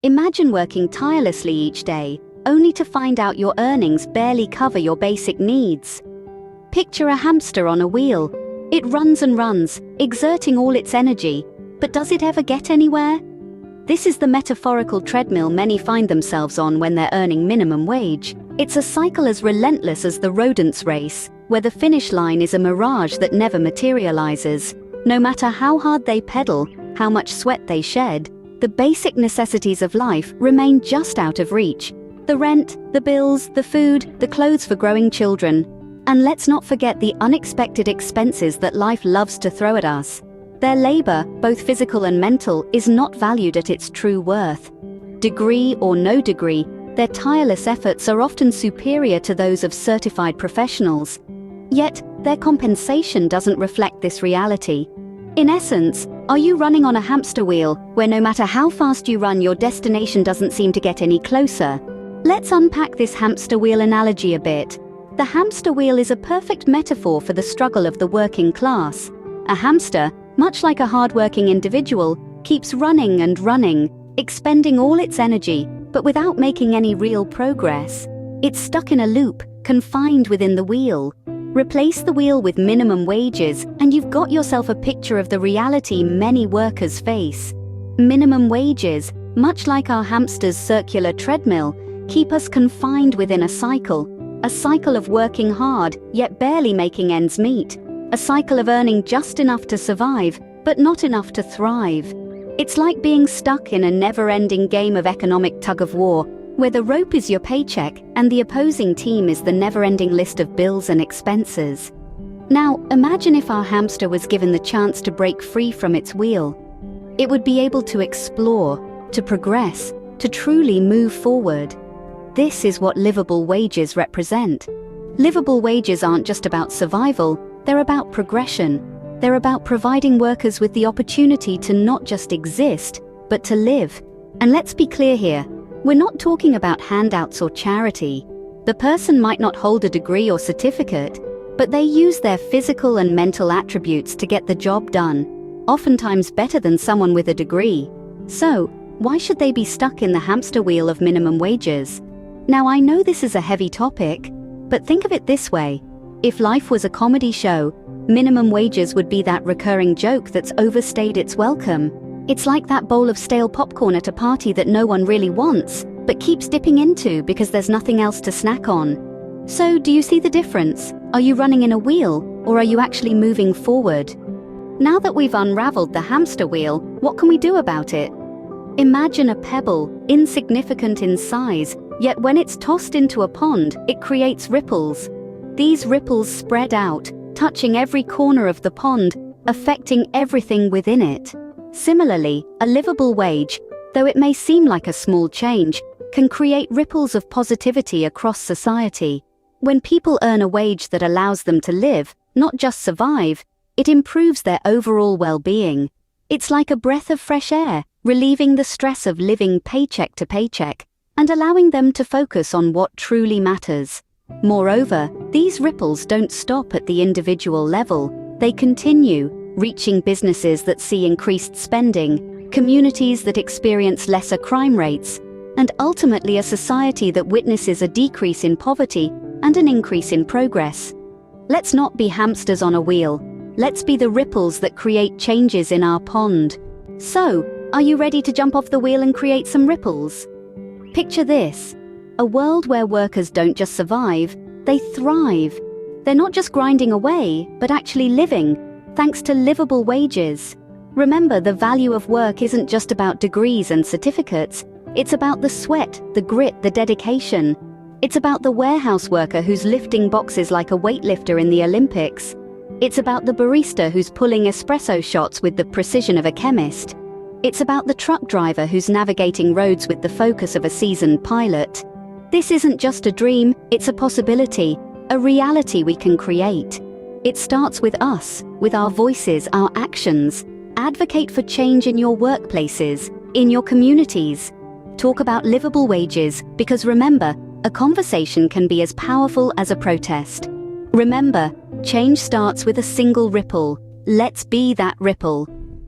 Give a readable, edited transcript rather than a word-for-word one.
Imagine working tirelessly each day, only to find out your earnings barely cover your basic needs. Picture a hamster on a wheel. It runs and runs, exerting all its energy, but does it ever get anywhere? This is the metaphorical treadmill many find themselves on when they're earning minimum wage. It's a cycle as relentless as the rodents' race, where the finish line is a mirage that never materializes. No matter how hard they pedal, how much sweat they shed, the basic necessities of life remain just out of reach. The rent, the bills, the food, the clothes for growing children. And let's not forget the unexpected expenses that life loves to throw at us. Their labor, both physical and mental, is not valued at its true worth. Degree or no degree, their tireless efforts are often superior to those of certified professionals. Yet, their compensation doesn't reflect this reality. In essence, are you running on a hamster wheel, where no matter how fast you run, your destination doesn't seem to get any closer? Let's unpack this hamster wheel analogy a bit. The hamster wheel is a perfect metaphor for the struggle of the working class. A hamster, much like a hard-working individual, keeps running and running, expending all its energy, but without making any real progress. It's stuck in a loop, confined within the wheel. Replace the wheel with minimum wages, and you've got yourself a picture of the reality many workers face. Minimum wages, much like our hamster's circular treadmill, keep us confined within a cycle of working hard, yet barely making ends meet. A cycle of earning just enough to survive, but not enough to thrive. It's like being stuck in a never-ending game of economic tug-of-war, where the rope is your paycheck and the opposing team is the never-ending list of bills and expenses. Now, imagine if our hamster was given the chance to break free from its wheel. It would be able to explore, to progress, to truly move forward. This is what livable wages represent. Livable wages aren't just about survival, they're about progression. They're about providing workers with the opportunity to not just exist, but to live. And let's be clear here, we're not talking about handouts or charity. The person might not hold a degree or certificate, but they use their physical and mental attributes to get the job done, oftentimes better than someone with a degree. So, why should they be stuck in the hamster wheel of minimum wages? Now, I know this is a heavy topic, but think of it this way. If life was a comedy show, minimum wages would be that recurring joke that's overstayed its welcome. It's like that bowl of stale popcorn at a party that no one really wants, but keeps dipping into because there's nothing else to snack on. So, do you see the difference? Are you running in a wheel, or are you actually moving forward? Now that we've unraveled the hamster wheel, what can we do about it? Imagine a pebble, insignificant in size, yet when it's tossed into a pond, it creates ripples. These ripples spread out, touching every corner of the pond, affecting everything within it. Similarly, a livable wage, though it may seem like a small change, can create ripples of positivity across society. When people earn a wage that allows them to live, not just survive, it improves their overall well-being. It's like a breath of fresh air, relieving the stress of living paycheck to paycheck, and allowing them to focus on what truly matters. Moreover, these ripples don't stop at the individual level. They continue, reaching businesses that see increased spending, communities that experience lesser crime rates, and ultimately a society that witnesses a decrease in poverty and an increase in progress. Let's not be hamsters on a wheel. Let's be the ripples that create changes in our pond. So, are you ready to jump off the wheel and create some ripples? Picture this: a world where workers don't just survive, they thrive. They're not just grinding away, but actually living, thanks to livable wages. Remember, the value of work isn't just about degrees and certificates. It's about the sweat, the grit, the dedication. It's about the warehouse worker who's lifting boxes like a weightlifter in the Olympics. It's about the barista who's pulling espresso shots with the precision of a chemist. It's about the truck driver who's navigating roads with the focus of a seasoned pilot. This isn't just a dream, it's a possibility, a reality we can create. It starts with us, with our voices, our actions. Advocate for change in your workplaces, in your communities. Talk about livable wages, because remember, a conversation can be as powerful as a protest. Remember, change starts with a single ripple. Let's be that ripple.